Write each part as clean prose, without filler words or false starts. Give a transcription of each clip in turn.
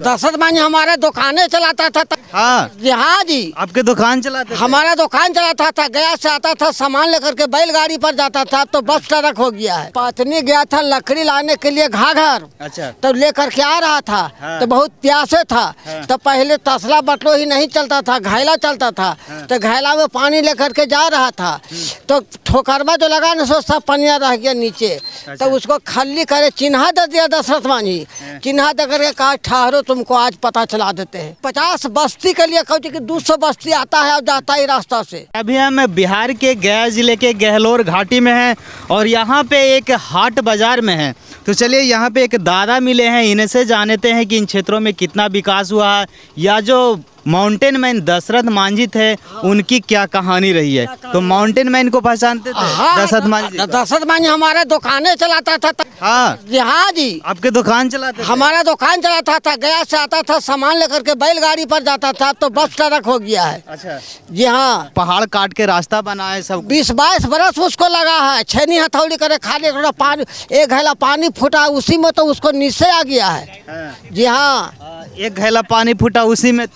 दशरथ मांझी हमारे दुकानें चलाता था। हाँ जी हाँ जी, आपके दुकान चलाते थे? हमारा दुकान चलाता था। गया से आता था सामान लेकर के बैलगाड़ी पर जाता था, तो बस ट्रक हो गया है। पत्नी गया था लकड़ी लाने के लिए घाघर, अच्छा तो लेकर के आ रहा था। हाँ। तो बहुत प्यासे था। हाँ। तो पहले तसला बटलो ही नहीं चलता था, घैला चलता था। हाँ। तो घैला में पानी लेकर के जा रहा था, तो ठोकरमा जो लगा ना सो सब पनिया रह गया नीचे। अच्छा। तो उसको खल्ली करे चिन्हा दे दिया दशरथ मांझी। चिन्हा दे करके कहा ठहरो तुमको आज पता चला देते हैं। 50 बस्ती के लिए कहते कि 200 बस्ती आता है और जाता ही रास्ता से। अभी हम बिहार के गया जिले के गहलोर घाटी में हैं और यहाँ पे एक हाट बाजार में है। तो चलिए यहाँ पे एक दादा मिले हैं, इनसे जानते हैं कि इन क्षेत्रों में कितना विकास हुआ है या जो माउंटेन मैन दशरथ मांझी थे उनकी क्या कहानी रही है। तो माउंटेन मैन को पहचानते थे? हाँ, दशरथ मांझी। दशरथ मांझी हमारे दुकानें चलाता था। हाँ जी हाँ जी, आपके दुकान चलाते थे? हमारा दुकान चलाता था। गया से आता था सामान लेकर के बैलगाड़ी पर जाता था, तो बस ट्रक हो गया है। अच्छा, जी हाँ, पहाड़ काट के रास्ता बना है सब। 20-22 बरस उसको लगा है। छेनी हथौड़ी करे खाली थोड़ा पानी, एक घैला पानी फूटा उसी में तो उसको नीचे आ गया है। हाँ। जी हाँ, एक घैला पानी फूटा उसी में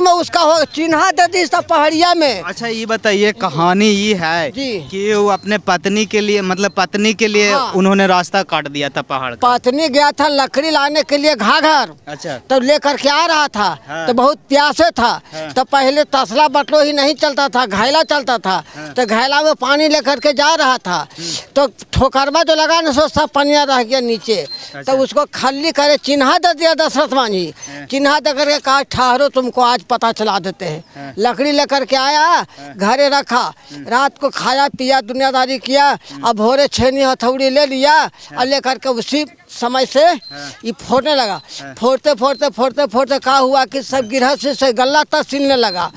उसका हो चिन्हा दे दी सब पहाड़िया में। अच्छा ये बताइए, कहानी ये है जी। कि वो अपने पत्नी के लिए मतलब पत्नी के लिए हाँ। उन्होंने रास्ता काट दिया था पहाड़ का। पत्नी गया था लकड़ी लाने के लिए घाघर, अच्छा तो लेकर के आ रहा था। हाँ। तो बहुत प्यासे था। हाँ। तो पहले तसला बटलो ही नहीं चलता था, घैला चलता था। हाँ। तो घैला में पानी लेकर के जा रहा था, तो ठोकरमा जो लगा ना सो सब पनिया रह गया नीचे। अच्छा। तो उसको खल्ली करे चिन्हा दे दिया दशरथ मांझी। चिन्हा दे करके कहा ठहरो तुमको आज पता चला देते हैं। हाँ। लकड़ी लेकर के आया, घरे रखा, रात को खाया पिया दुनियादारी किया। अब भोरे छेनी हथौड़ी ले लिया और लेकर के उसी समय से ये फोड़ने लगा। फोड़ते फोड़ते फोड़ते फोड़ते क्या हुआ कि सब गृहस्थी से गल्ला तक सिलने लगा।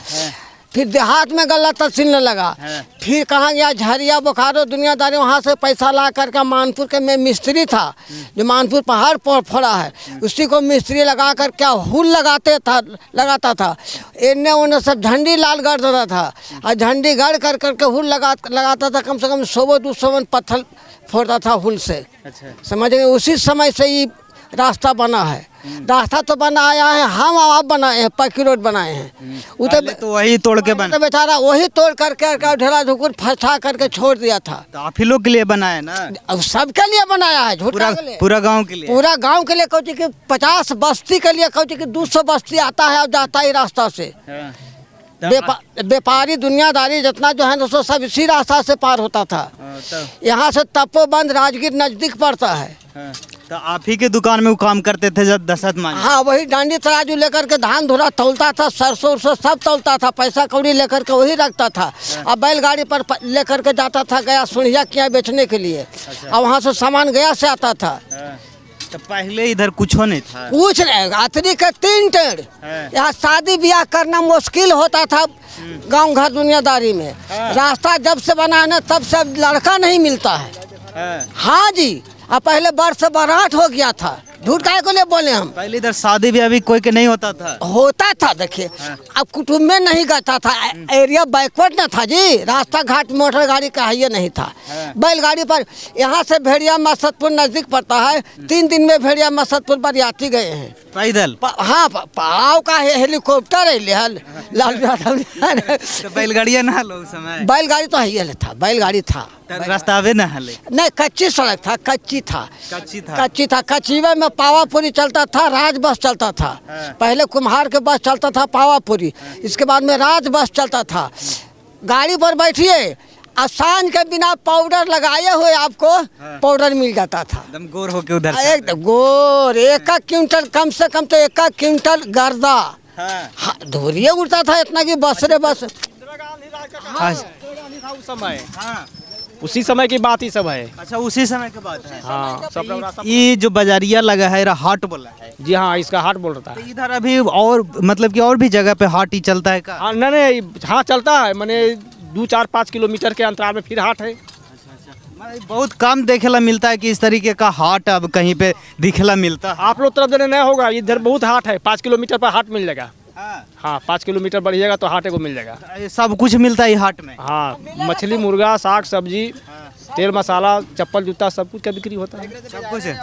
फिर देहात में गल्ला तक सिलने लगा। फिर कहाँ गया झरिया बोकारो दुनियादारी, वहाँ से पैसा ला करके मानपुर के में मिस्त्री था जो मानपुर पहाड़ पर फोड़ा है, उसी को मिस्त्री लगा कर क्या हुल लगाता था। इन्हें उन्हें सब झंडी लाल गाड़ देता था और झंडी गाड़ कर करके हुल लगाता था। कम से कम 100-200 मन पत्थर फोड़ता था हुल से। अच्छा समझ गए, उसी समय से ये रास्ता बना है। रास्ता तो बनाया है हम, आप बनाए हैं, पक्की रोड बनाए हैं। पहले तो वही तोड़ के बना। तो बेचारा वही तोड़ करके ढेला ढुकुर फंसा करके छोड़ दिया था। तो आप ही लोग के लिए बनाया ना? अब सबके लिए बनाया है, झूठा के लिए। पूरा गांव के लिए? पूरा गांव के लिए कहते कि 50 बस्ती के लिए कहते कि 200 बस्ती आता है और जाता ही रास्ता से। हाँ। व्यापारी दुनियादारी जितना जो है ना सो सब इसी रास्ता से पार होता था। यहाँ से तपोबंद राजगीर नजदीक पड़ता है। तो आप ही के दुकान में वो काम करते थे जब दशरथ मांझी? हाँ, वही डांडी तराजू लेकर के धान धुरा तौलता था, सरसों उरसों सब तौलता था, पैसा कौड़ी लेकर के वही रखता था। अब बैलगाड़ी पर लेकर के जाता था गया सुनिया किया बेचने के लिए। और वहाँ से सामान गया से आता था। तो पहले इधर कुछ नहीं था? कुछ नहीं, अतरी के 3 टेढ़। यहाँ शादी ब्याह करना मुश्किल होता था गांव घर दुनियादारी में। रास्ता जब से बना है ना तब से लड़का नहीं मिलता है। हाँ जी, अब पहले बरस बारात हो गया था। झूठ काहे को ले बोले हम? पहले इधर शादी भी अभी कोई के नहीं होता था। देखिए अब कुटुंब में नहीं जाता था, एरिया बैकवर्ड न था जी। रास्ता घाट मोटर गाड़ी का ये नहीं था। बैलगाड़ी पर यहाँ से भेड़िया मसदपुर नजदीक पड़ता है। 3 दिन में भेड़िया मसदपुर पर यात्री गए हैं पैदल। हाँ, पाव का हेलीकॉप्टर है लाल यादव। तो बैलगाड़िया ना लो उस समय? बैलगाड़ी तो है था, बैलगाड़ी था। रास्ता आवे ना हले? नहीं, कच्ची सड़क था, कच्ची था। कच्चीवे में पावापुरी चलता था, राज बस चलता था। पहले कुम्हार के बस चलता था पावापुरी, इसके बाद में राज बस चलता था। गाड़ी पर बैठिए, आसान के बिना पाउडर लगाए हुए आपको पाउडर मिल जाता था। एकदम गोर होके उधर से। एकदम गोर, 1 क्विंटल, कम से कम तो 1 क्विंटल गर्दा। हाँ, धुरिया उड़ता था इतना कि बस रे बस। उस समय उसी समय की बात ही सब है। अच्छा, उसी समय की बात है। हाँ, सब रास्ता। ये जो बाजारिया लगा है हाट बोला है? जी हाँ, इसका हाट बोल रहा तो है। इधर अभी और मतलब कि और भी जगह पे हाट ही चलता है का? हाँ, नहीं, हाँ चलता है, मैंने 2-4-5 किलोमीटर के अंतराल में फिर हाट है। बहुत कम देखेला मिलता है कि इस तरीके का हाट अब कहीं पे दिखेला मिलता है। आप लोग तरफ देने नहीं होगा, इधर बहुत हाट है। 5 किलोमीटर पर हाट मिल जाएगा। हाँ, 5 किलोमीटर बढ़िएगा तो हाट को मिल जाएगा। सब कुछ मिलता है हाट में? हाँ, मछली मुर्गा साग सब्जी तेल मसाला चप्पल जूता सब कुछ का बिक्री होता है। सब कुछ है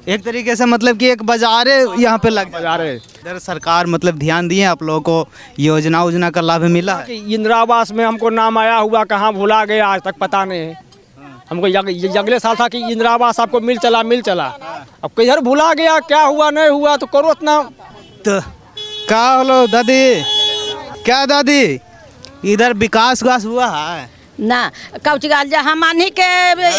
एक तरीके से, मतलब कि एक बाजार है यहाँ पे लग बाजार है इधर सरकार मतलब ध्यान दिए आप लोगों को, योजना का लाभ मिला है? कि इंदिरा आवास में हमको नाम आया हुआ, कहाँ भुला गया आज तक पता नहीं है हमको। अगले साल था कि इंदिरा आवास आपको मिल चला, अब किधर भुला गया, क्या हुआ नहीं हुआ, तो करो इतना। तो क्या होलो दादी, क्या दादी इधर विकास हुआ है ना? कौची गाल जा हमनी के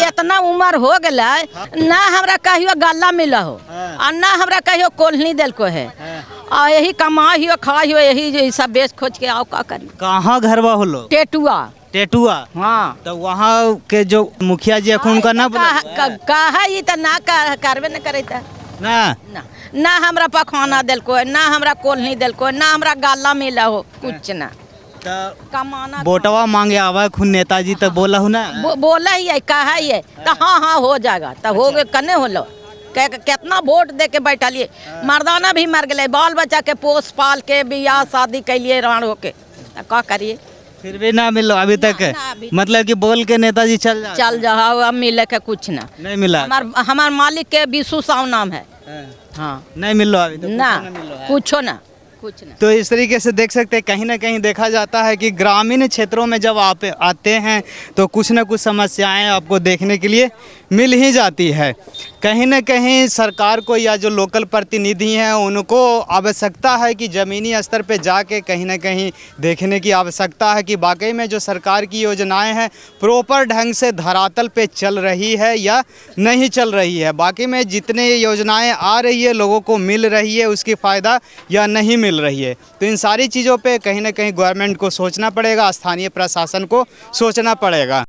इतना उम्र हो गला, ना हमरा कहियो गल्ला मिला हो और ना हमरा कहियो कोल्हनी दिल को है, और यही कमाई हो खाई हो, यही सब बेच खोज के आओ का करी। कहाँ घरवा होलो? टेटुआ। हाँ तो वहाँ के जो मुखिया जी अखुन का ना कहा ही तो ना करबे न करे ना ना हमरा पखवाना दिल को है, ना हमरा कोल्हनी दिल को है, ना हमरा गल्ला मिला हो, कुछ ना कमाना। बोटवा मांगे आवा खुन नेताजी तो बोला हूँ ना, बोला ही है, कहा ही है तो हाँ हो जाएगा, तो हो गए कने होलो। कितना वोट दे के बैठलिए, मर्दाना भी मर गए, बाल बच्चा के पोस पाल के बियाह शादी कैलिए राण होके, का करिए? फिर भी ना मिलो अभी तक? अभी। मतलब कि बोल के नेताजी चल जाओ, अब मिले के कुछ ना नहीं मिला। हमार मालिक के बीसू साव नाम है। हाँ नहीं मिलो अभी तो ना कुछो ना। तो इस तरीके से देख सकते हैं, कहीं ना कहीं देखा जाता है कि ग्रामीण क्षेत्रों में जब आप आते हैं तो कुछ ना कुछ समस्याएं आपको देखने के लिए मिल ही जाती है। कहीं ना कहीं सरकार को या जो लोकल प्रतिनिधि हैं उनको आवश्यकता है कि ज़मीनी स्तर पे जाके कहीं ना कहीं देखने की आवश्यकता है कि वाकई में जो सरकार की योजनाएं हैं प्रॉपर ढंग से धरातल पे चल रही है या नहीं चल रही है, बाकी में जितने योजनाएं आ रही है लोगों को मिल रही है उसकी फ़ायदा या नहीं मिल रही है। तो इन सारी चीज़ों पे कहीं ना कहीं गवर्नमेंट को सोचना पड़ेगा, स्थानीय प्रशासन को सोचना पड़ेगा।